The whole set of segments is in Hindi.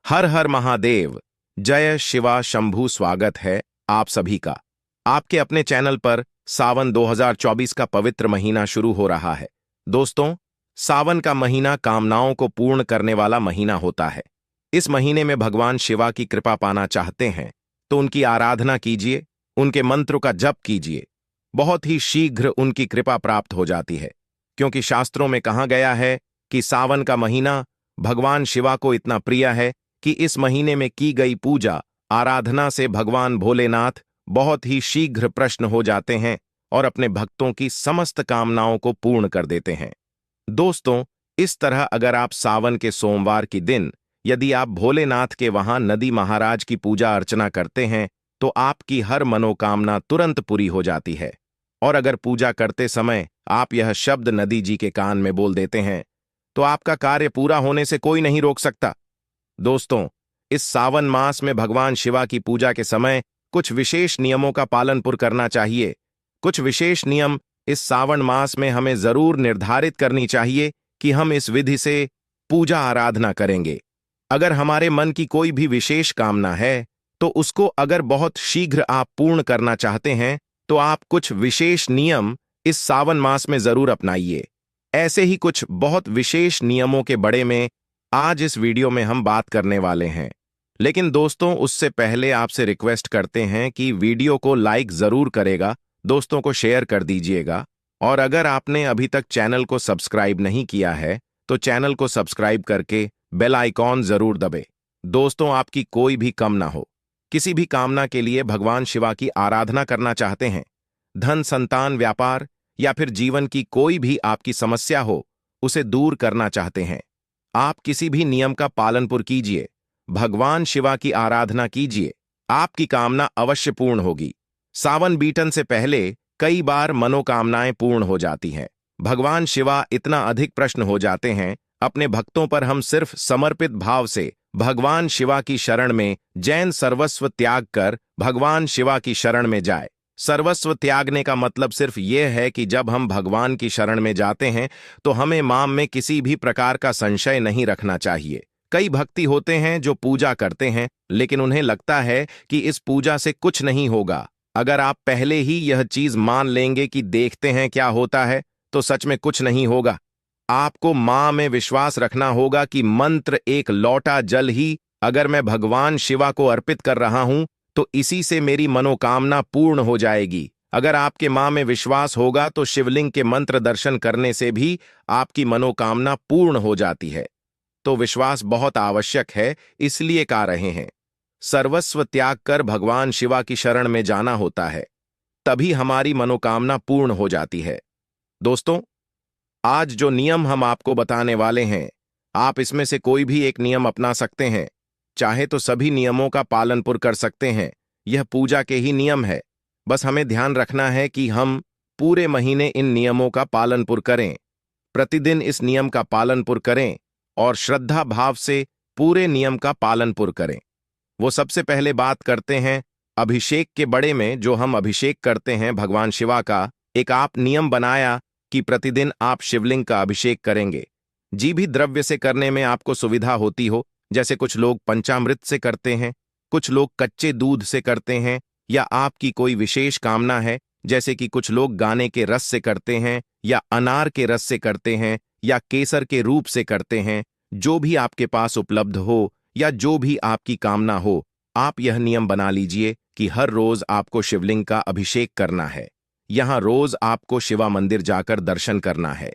हर हर महादेव। जय शिवा शंभू। स्वागत है आप सभी का आपके अपने चैनल पर। सावन 2024 का पवित्र महीना शुरू हो रहा है। दोस्तों, सावन का महीना कामनाओं को पूर्ण करने वाला महीना होता है। इस महीने में भगवान शिवा की कृपा पाना चाहते हैं तो उनकी आराधना कीजिए, उनके मंत्र का जप कीजिए। बहुत ही शीघ्र उनकी कृपा प्राप्त हो जाती है, क्योंकि शास्त्रों में कहा गया है कि सावन का महीना भगवान शिवा को इतना प्रिय है कि इस महीने में की गई पूजा आराधना से भगवान भोलेनाथ बहुत ही शीघ्र प्रसन्न हो जाते हैं और अपने भक्तों की समस्त कामनाओं को पूर्ण कर देते हैं। दोस्तों, इस तरह अगर आप सावन के सोमवार की दिन यदि आप भोलेनाथ के वहां नदी महाराज की पूजा अर्चना करते हैं तो आपकी हर मनोकामना तुरंत पूरी हो जाती है। और अगर पूजा करते समय आप यह शब्द नदी जी के कान में बोल देते हैं तो आपका कार्य पूरा होने से कोई नहीं रोक सकता। दोस्तों, इस सावन मास में भगवान शिवा की पूजा के समय कुछ विशेष नियमों का पालन पुर करना चाहिए। कुछ विशेष नियम इस सावन मास में हमें जरूर निर्धारित करनी चाहिए कि हम इस विधि से पूजा आराधना करेंगे। अगर हमारे मन की कोई भी विशेष कामना है तो उसको अगर बहुत शीघ्र आप पूर्ण करना चाहते हैं तो आप कुछ विशेष नियम इस सावन मास में जरूर अपनाइए। ऐसे ही कुछ बहुत विशेष नियमों के बारे में आज इस वीडियो में हम बात करने वाले हैं। लेकिन दोस्तों, उससे पहले आपसे रिक्वेस्ट करते हैं कि वीडियो को लाइक जरूर करेगा, दोस्तों को शेयर कर दीजिएगा। और अगर आपने अभी तक चैनल को सब्सक्राइब नहीं किया है तो चैनल को सब्सक्राइब करके बेल आइकॉन जरूर दबे। दोस्तों, आपकी कोई भी कम ना हो, किसी भी कामना के लिए भगवान शिवा की आराधना करना चाहते हैं, धन, संतान, व्यापार या फिर जीवन की कोई भी आपकी समस्या हो उसे दूर करना चाहते हैं, आप किसी भी नियम का पालन पुर कीजिए, भगवान शिवा की आराधना कीजिए, आपकी कामना अवश्य पूर्ण होगी। सावन बीतने से पहले कई बार मनोकामनाएं पूर्ण हो जाती हैं। भगवान शिवा इतना अधिक प्रसन्न हो जाते हैं अपने भक्तों पर। हम सिर्फ समर्पित भाव से भगवान शिवा की शरण में जैन सर्वस्व त्याग कर भगवान शिवा की शरण में जाए। सर्वस्व त्यागने का मतलब सिर्फ यह है कि जब हम भगवान की शरण में जाते हैं तो हमें माम में किसी भी प्रकार का संशय नहीं रखना चाहिए। कई भक्ति होते हैं जो पूजा करते हैं लेकिन उन्हें लगता है कि इस पूजा से कुछ नहीं होगा। अगर आप पहले ही यह चीज मान लेंगे कि देखते हैं क्या होता है तो सच में कुछ नहीं होगा। आपको मां में विश्वास रखना होगा कि मंत्र एक लौटा जल ही अगर मैं भगवान शिवा को अर्पित कर रहा हूं तो इसी से मेरी मनोकामना पूर्ण हो जाएगी। अगर आपके मां में विश्वास होगा तो शिवलिंग के मंत्र दर्शन करने से भी आपकी मनोकामना पूर्ण हो जाती है। तो विश्वास बहुत आवश्यक है, इसलिए कह रहे हैं सर्वस्व त्याग कर भगवान शिवा की शरण में जाना होता है, तभी हमारी मनोकामना पूर्ण हो जाती है। दोस्तों, आज जो नियम हम आपको बताने वाले हैं, आप इसमें से कोई भी एक नियम अपना सकते हैं, चाहे तो सभी नियमों का पालन पुर कर सकते हैं। यह पूजा के ही नियम है, बस हमें ध्यान रखना है कि हम पूरे महीने इन नियमों का पालन पुर करें, प्रतिदिन इस नियम का पालन पुर करें और श्रद्धा भाव से पूरे नियम का पालन पुर करें। वो सबसे पहले बात करते हैं अभिषेक के बड़े में। जो हम अभिषेक करते हैं भगवान शिवा का, एक आप नियम बनाया कि प्रतिदिन आप शिवलिंग का अभिषेक करेंगे। जी भी द्रव्य से करने में आपको सुविधा होती हो, जैसे कुछ लोग पंचामृत से करते हैं, कुछ लोग कच्चे दूध से करते हैं, या आपकी कोई विशेष कामना है जैसे कि कुछ लोग गाने के रस से करते हैं या अनार के रस से करते हैं या केसर के रूप से करते हैं। जो भी आपके पास उपलब्ध हो या जो भी आपकी कामना हो, आप यह नियम बना लीजिए कि हर रोज आपको शिवलिंग का अभिषेक करना है। यहां रोज आपको शिवा मंदिर जाकर दर्शन करना है।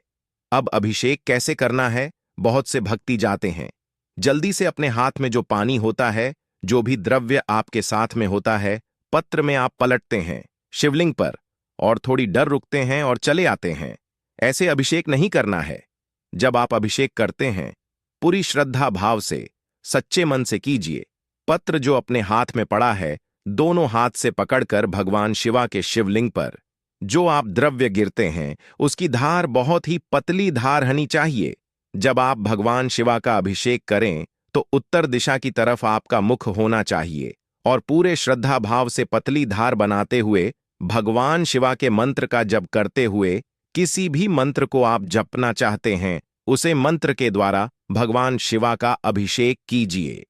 अब अभिषेक कैसे करना है? बहुत से भक्ति जाते हैं, जल्दी से अपने हाथ में जो पानी होता है, जो भी द्रव्य आपके साथ में होता है, पत्र में आप पलटते हैं शिवलिंग पर और थोड़ी डर रुकते हैं और चले आते हैं। ऐसे अभिषेक नहीं करना है। जब आप अभिषेक करते हैं, पूरी श्रद्धा भाव से सच्चे मन से कीजिए। पत्र जो अपने हाथ में पड़ा है, दोनों हाथ से पकड़कर भगवान शिवा के शिवलिंग पर जो आप द्रव्य गिरते हैं उसकी धार बहुत ही पतली धार होनी चाहिए। जब आप भगवान शिवा का अभिषेक करें तो उत्तर दिशा की तरफ आपका मुख होना चाहिए और पूरे श्रद्धा भाव से पतली धार बनाते हुए भगवान शिवा के मंत्र का जप करते हुए, किसी भी मंत्र को आप जपना चाहते हैं उसे मंत्र के द्वारा भगवान शिवा का अभिषेक कीजिए।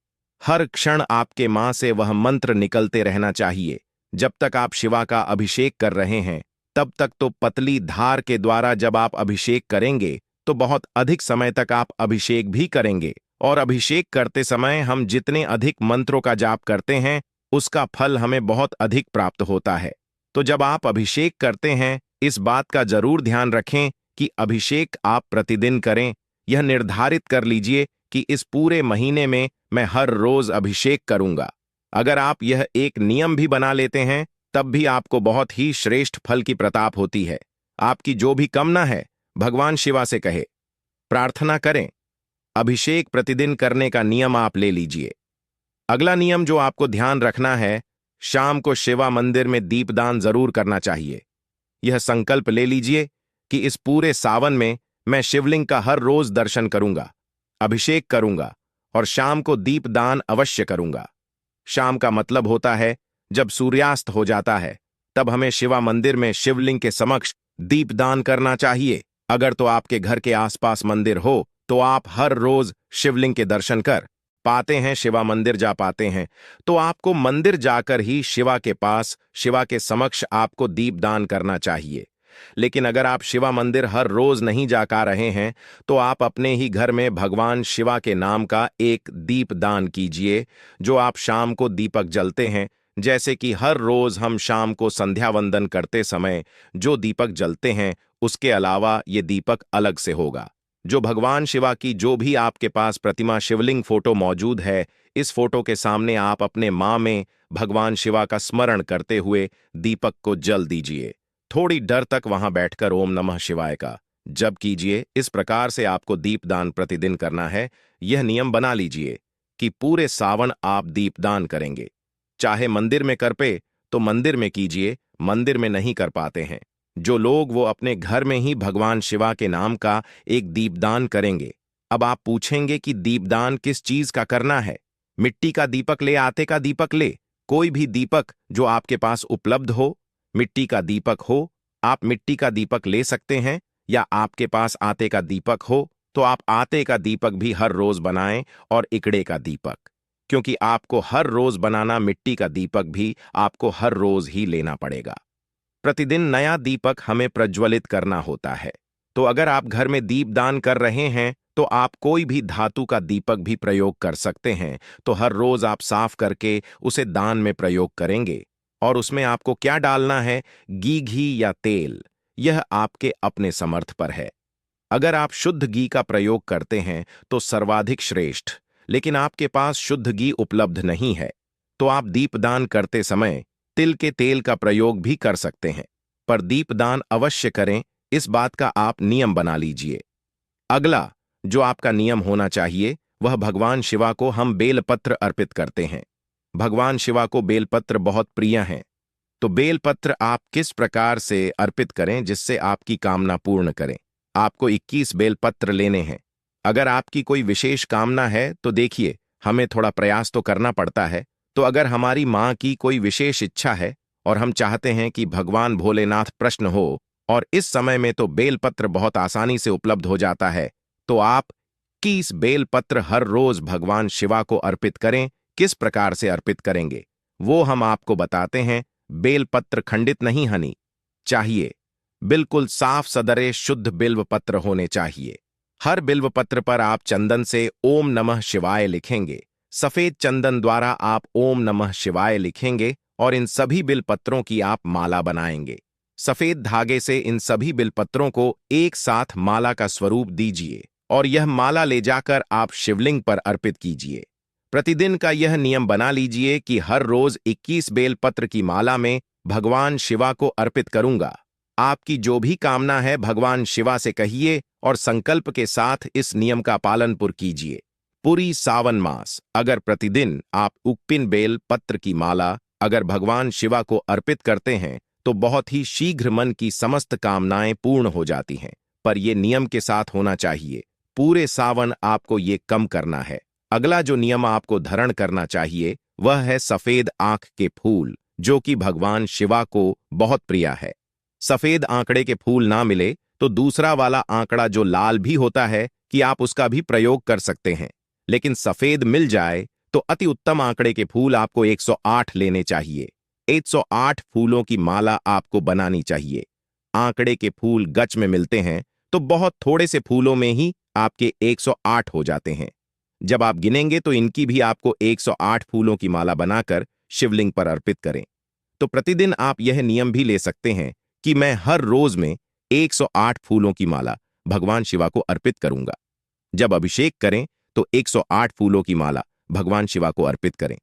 हर क्षण आपके मां से वह मंत्र निकलते रहना चाहिए। जब तक आप शिवा का अभिषेक कर रहे हैं तब तक तो पतली धार के द्वारा जब आप अभिषेक करेंगे तो बहुत अधिक समय तक आप अभिषेक भी करेंगे, और अभिषेक करते समय हम जितने अधिक मंत्रों का जाप करते हैं उसका फल हमें बहुत अधिक प्राप्त होता है। तो जब आप अभिषेक करते हैं इस बात का जरूर ध्यान रखें कि अभिषेक आप प्रतिदिन करें। यह निर्धारित कर लीजिए कि इस पूरे महीने में मैं हर रोज अभिषेक करूंगा। अगर आप यह एक नियम भी बना लेते हैं तब भी आपको बहुत ही श्रेष्ठ फल की प्रताप होती है। आपकी जो भी कामना है भगवान शिवा से कहे, प्रार्थना करें। अभिषेक प्रतिदिन करने का नियम आप ले लीजिए। अगला नियम जो आपको ध्यान रखना है, शाम को शिवा मंदिर में दीपदान जरूर करना चाहिए। यह संकल्प ले लीजिए कि इस पूरे सावन में मैं शिवलिंग का हर रोज दर्शन करूंगा, अभिषेक करूंगा और शाम को दीपदान अवश्य करूंगा। शाम का मतलब होता है जब सूर्यास्त हो जाता है, तब हमें शिवा मंदिर में शिवलिंग के समक्ष दीपदान करना चाहिए। अगर तो आपके घर के आसपास मंदिर हो तो आप हर रोज शिवलिंग के दर्शन कर पाते हैं, शिवा मंदिर जा पाते हैं, तो आपको मंदिर जाकर ही शिवा के पास, शिवा के समक्ष आपको दीपदान करना चाहिए। लेकिन अगर आप शिवा मंदिर हर रोज नहीं जा पा रहे हैं तो आप अपने ही घर में भगवान शिवा के नाम का एक दीपदान कीजिए, जो आप शाम को दीपक जलते हैं। जैसे कि हर रोज हम शाम को संध्या वंदन करते समय जो दीपक जलते हैं उसके अलावा ये दीपक अलग से होगा, जो भगवान शिवा की जो भी आपके पास प्रतिमा शिवलिंग फोटो मौजूद है, इस फोटो के सामने आप अपने मां में भगवान शिवा का स्मरण करते हुए दीपक को जल दीजिए। थोड़ी देर तक वहां बैठकर ओम नमः शिवाय का जप कीजिए। इस प्रकार से आपको दीपदान प्रतिदिन करना है। यह नियम बना लीजिए कि पूरे सावन आप दीपदान करेंगे। चाहे मंदिर में कर पे तो मंदिर में कीजिए, मंदिर में नहीं कर पाते हैं जो लोग वो अपने घर में ही भगवान शिवा के नाम का एक दीपदान करेंगे। अब आप पूछेंगे कि दीपदान किस चीज का करना है? मिट्टी का दीपक ले, आटे का दीपक ले, कोई भी दीपक जो आपके पास उपलब्ध हो। मिट्टी का दीपक हो आप मिट्टी का दीपक ले सकते हैं, या आपके पास आटे का दीपक हो तो आप आटे का दीपक भी हर रोज बनाएं, और इकड़े का दीपक, क्योंकि आपको हर रोज बनाना मिट्टी का दीपक भी आपको हर रोज ही लेना पड़ेगा। प्रतिदिन नया दीपक हमें प्रज्वलित करना होता है। तो अगर आप घर में दीपदान कर रहे हैं तो आप कोई भी धातु का दीपक भी प्रयोग कर सकते हैं। तो हर रोज आप साफ करके उसे दान में प्रयोग करेंगे, और उसमें आपको क्या डालना है, घी या तेल, यह आपके अपने समर्थ पर है। अगर आप शुद्ध घी का प्रयोग करते हैं तो सर्वाधिक श्रेष्ठ, लेकिन आपके पास शुद्ध घी उपलब्ध नहीं है तो आप दीपदान करते समय तिल के तेल का प्रयोग भी कर सकते हैं, पर दीपदान अवश्य करें, इस बात का आप नियम बना लीजिए। अगला जो आपका नियम होना चाहिए वह भगवान शिवा को हम बेलपत्र अर्पित करते हैं। भगवान शिवा को बेलपत्र बहुत प्रिय हैं, तो बेलपत्र आप किस प्रकार से अर्पित करें जिससे आपकी कामना पूर्ण करें। आपको 21 बेलपत्र लेने हैं। अगर आपकी कोई विशेष कामना है तो देखिए हमें थोड़ा प्रयास तो करना पड़ता है। तो अगर हमारी मां की कोई विशेष इच्छा है और हम चाहते हैं कि भगवान भोलेनाथ प्रसन्न हो, और इस समय में तो बेलपत्र बहुत आसानी से उपलब्ध हो जाता है, तो आप 21 बेलपत्र हर रोज भगवान शिवा को अर्पित करें। किस प्रकार से अर्पित करेंगे वो हम आपको बताते हैं। बेलपत्र खंडित नहीं हनी चाहिए, बिल्कुल साफ सदरे शुद्ध बिल्व पत्र होने चाहिए। हर बिल्व पत्र पर आप चंदन से ओम नमः शिवाय लिखेंगे। सफेद चंदन द्वारा आप ओम नमः शिवाय लिखेंगे और इन सभी बिलपत्रों की आप माला बनाएंगे। सफेद धागे से इन सभी बिलपत्रों को एक साथ माला का स्वरूप दीजिए और यह माला ले जाकर आप शिवलिंग पर अर्पित कीजिए। प्रतिदिन का यह नियम बना लीजिए कि हर रोज 21 बेलपत्र की माला में भगवान शिवा को अर्पित करूंगा। आपकी जो भी कामना है भगवान शिवा से कहिए और संकल्प के साथ इस नियम का पालन पूर्ण कीजिए। पूरी सावन मास अगर प्रतिदिन आप 21 बेल पत्र की माला अगर भगवान शिवा को अर्पित करते हैं तो बहुत ही शीघ्र मन की समस्त कामनाएं पूर्ण हो जाती हैं। पर यह नियम के साथ होना चाहिए। पूरे सावन आपको ये कम करना है। अगला जो नियम आपको धारण करना चाहिए वह है सफेद आंख के फूल, जो कि भगवान शिवा को बहुत प्रिय है। सफेद आंकड़े के फूल ना मिले तो दूसरा वाला आंकड़ा जो लाल भी होता है कि आप उसका भी प्रयोग कर सकते हैं, लेकिन सफेद मिल जाए तो अति उत्तम आंकड़े के फूल आपको 108 लेने चाहिए। 108 फूलों की माला आपको बनानी चाहिए। आंकड़े के फूल गच में मिलते हैं तो बहुत थोड़े से फूलों में ही आपके 108 हो जाते हैं। जब आप गिनेंगे तो इनकी भी आपको 108 फूलों की माला बनाकर शिवलिंग पर अर्पित करें। तो प्रतिदिन आप यह नियम भी ले सकते हैं कि मैं हर रोज में 108 फूलों की माला भगवान शिवा को अर्पित करूंगा। जब अभिषेक करें तो 108 फूलों की माला भगवान शिवा को अर्पित करें।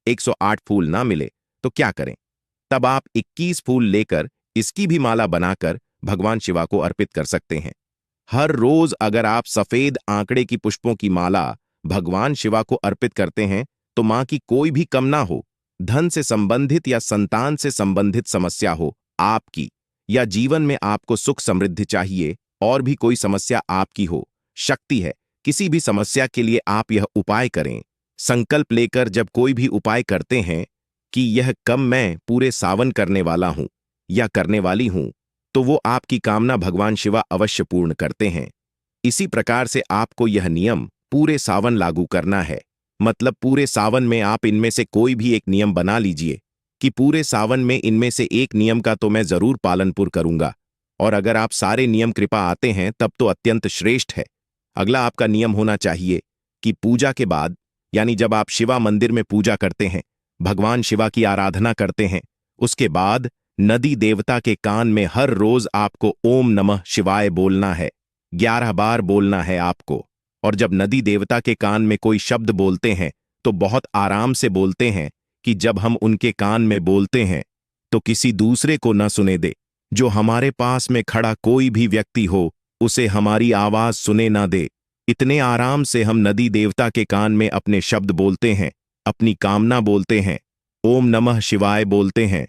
108 फूल ना मिले तो क्या करें? तब आप 21 फूल लेकर इसकी भी माला बनाकर भगवान शिवा को अर्पित कर सकते हैं। हर रोज अगर आप सफेद आंकड़े की पुष्पों की माला भगवान शिवा को अर्पित करते हैं तो मां की कोई भी कम ना हो, धन से संबंधित या संतान से संबंधित समस्या हो आपकी, या जीवन में आपको सुख समृद्धि चाहिए और भी कोई समस्या आपकी हो, शक्ति है किसी भी समस्या के लिए आप यह उपाय करें। संकल्प लेकर जब कोई भी उपाय करते हैं कि यह कम मैं पूरे सावन करने वाला हूं या करने वाली हूं, तो वो आपकी कामना भगवान शिवा अवश्य पूर्ण करते हैं। इसी प्रकार से आपको यह नियम पूरे सावन लागू करना है। मतलब पूरे सावन में आप इनमें से कोई भी एक नियम बना लीजिए कि पूरे सावन में इनमें से एक नियम का तो मैं जरूर पालनपुर करूंगा, और अगर आप सारे नियम कृपा आते हैं तब तो अत्यंत श्रेष्ठ है। अगला आपका नियम होना चाहिए कि पूजा के बाद, यानी जब आप शिवा मंदिर में पूजा करते हैं, भगवान शिवा की आराधना करते हैं, उसके बाद नदी देवता के कान में हर रोज आपको ओम नमः शिवाय बोलना है। 11 बार बोलना है आपको। और जब नदी देवता के कान में कोई शब्द बोलते हैं तो बहुत आराम से बोलते हैं कि जब हम उनके कान में बोलते हैं तो किसी दूसरे को न सुने दे। जो हमारे पास में खड़ा कोई भी व्यक्ति हो उसे हमारी आवाज सुने ना दे। इतने आराम से हम नदी देवता के कान में अपने शब्द बोलते हैं, अपनी कामना बोलते हैं, ओम नमः शिवाय बोलते हैं।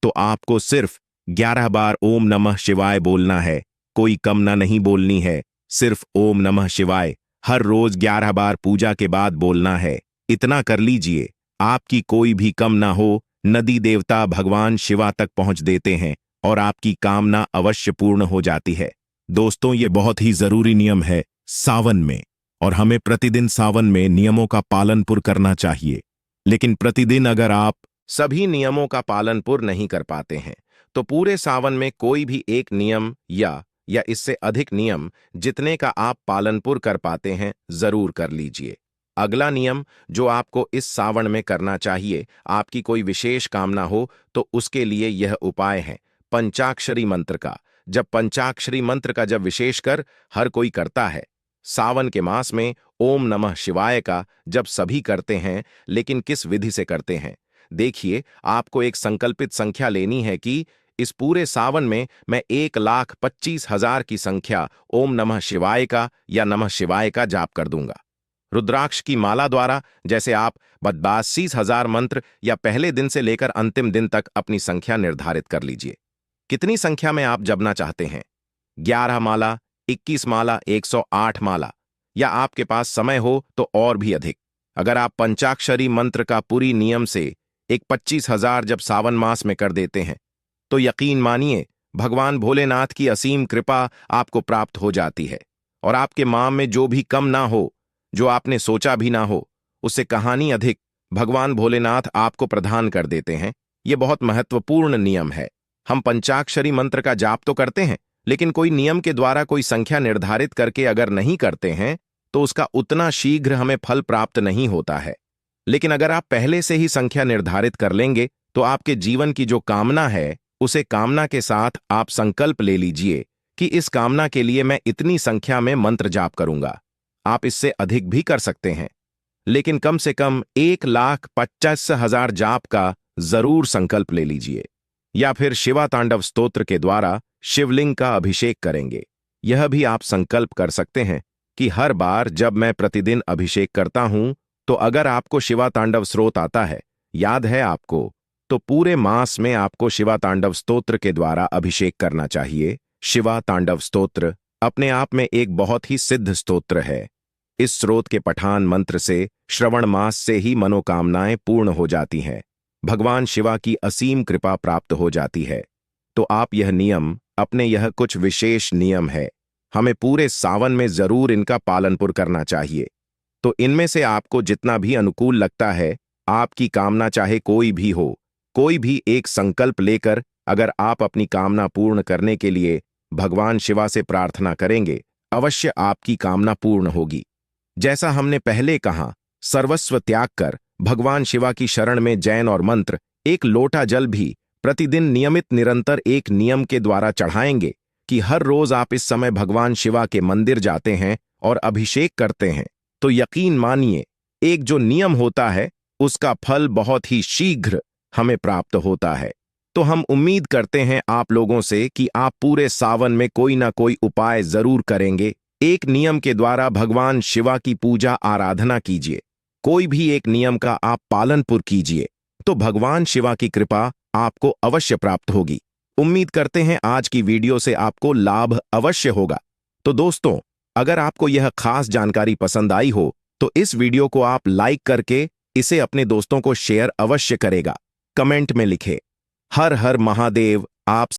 तो आपको सिर्फ 11 बार ओम नमः शिवाय बोलना है, कोई कामना नहीं बोलनी है, सिर्फ ओम नमः शिवाय हर रोज 11 बार पूजा के बाद बोलना है। इतना कर लीजिए, आपकी कोई भी कामना हो नदी देवता भगवान शिवा तक पहुंच देते हैं और आपकी कामना अवश्य पूर्ण हो जाती है। दोस्तों, ये बहुत ही जरूरी नियम है सावन में, और हमें प्रतिदिन सावन में नियमों का पालनपुर करना चाहिए। लेकिन प्रतिदिन अगर आप सभी नियमों का पालनपुर नहीं कर पाते हैं तो पूरे सावन में कोई भी एक नियम या इससे अधिक नियम जितने का आप पालनपुर कर पाते हैं जरूर कर लीजिए। अगला नियम जो आपको इस सावन में करना चाहिए, आपकी कोई विशेष कामना हो तो उसके लिए यह उपाय है पंचाक्षरी मंत्र का। जब पंचाक्षरी मंत्र का जब विशेषकर हर कोई करता है सावन के मास में, ओम नमः शिवाय का जब सभी करते हैं, लेकिन किस विधि से करते हैं? देखिए, आपको एक संकल्पित संख्या लेनी है कि इस पूरे सावन में मैं 1,25,000 की संख्या ओम नमः शिवाय का या नमः शिवाय का जाप कर दूंगा। रुद्राक्ष की माला द्वारा जैसे आप 82,000 मंत्र या पहले दिन से लेकर अंतिम दिन तक अपनी संख्या निर्धारित कर लीजिए। कितनी संख्या में आप जपना चाहते हैं? 11 माला, 21 माला, 108 माला, या आपके पास समय हो तो और भी अधिक। अगर आप पंचाक्षरी मंत्र का पूरी नियम से 25,000 जब सावन मास में कर देते हैं तो यकीन मानिए भगवान भोलेनाथ की असीम कृपा आपको प्राप्त हो जाती है, और आपके माम में जो भी कम ना हो, जो आपने सोचा भी ना हो, उससे कहानी अधिक भगवान भोलेनाथ आपको प्रदान कर देते हैं। यह बहुत महत्वपूर्ण नियम है। हम पंचाक्षरी मंत्र का जाप तो करते हैं, लेकिन कोई नियम के द्वारा कोई संख्या निर्धारित करके अगर नहीं करते हैं तो उसका उतना शीघ्र हमें फल प्राप्त नहीं होता है। लेकिन अगर आप पहले से ही संख्या निर्धारित कर लेंगे तो आपके जीवन की जो कामना है उसे कामना के साथ आप संकल्प ले लीजिए कि इस कामना के लिए मैं इतनी संख्या में मंत्र जाप करूंगा। आप इससे अधिक भी कर सकते हैं, लेकिन कम से कम 1,25,000 जाप का जरूर संकल्प ले लीजिए। या फिर शिवा तांडव स्तोत्र के द्वारा शिवलिंग का अभिषेक करेंगे। यह भी आप संकल्प कर सकते हैं कि हर बार जब मैं प्रतिदिन अभिषेक करता हूं तो अगर आपको शिवा तांडव स्रोत आता है, याद है आपको, तो पूरे मास में आपको शिवा तांडव स्तोत्र के द्वारा अभिषेक करना चाहिए। शिवा तांडव स्तोत्र अपने आप में एक बहुत ही सिद्ध स्तोत्र है। इस स्रोत के पठान मंत्र से श्रवण मास से ही मनोकामनाएं पूर्ण हो जाती हैं, भगवान शिवा की असीम कृपा प्राप्त हो जाती है। तो आप यह नियम अपने, यह कुछ विशेष नियम है, हमें पूरे सावन में जरूर इनका पालनपुर करना चाहिए। तो इनमें से आपको जितना भी अनुकूल लगता है, आपकी कामना चाहे कोई भी हो, कोई भी एक संकल्प लेकर अगर आप अपनी कामना पूर्ण करने के लिए भगवान शिवा से प्रार्थना करेंगे, अवश्य आपकी कामना पूर्ण होगी। जैसा हमने पहले कहा, सर्वस्व त्याग कर भगवान शिवा की शरण में जैन और मंत्र, एक लोटा जल भी प्रतिदिन नियमित निरंतर एक नियम के द्वारा चढ़ाएंगे कि हर रोज आप इस समय भगवान शिवा के मंदिर जाते हैं और अभिषेक करते हैं, तो यकीन मानिए एक जो नियम होता है उसका फल बहुत ही शीघ्र हमें प्राप्त होता है। तो हम उम्मीद करते हैं आप लोगों से कि आप पूरे सावन में कोई ना कोई उपाय जरूर करेंगे। एक नियम के द्वारा भगवान शिवा की पूजा आराधना कीजिए, कोई भी एक नियम का आप पालनपुर कीजिए, तो भगवान शिवा की कृपा आपको अवश्य प्राप्त होगी। उम्मीद करते हैं आज की वीडियो से आपको लाभ अवश्य होगा। तो दोस्तों, अगर आपको यह खास जानकारी पसंद आई हो तो इस वीडियो को आप लाइक करके इसे अपने दोस्तों को शेयर अवश्य करेगा। कमेंट में लिखे हर हर महादेव। आप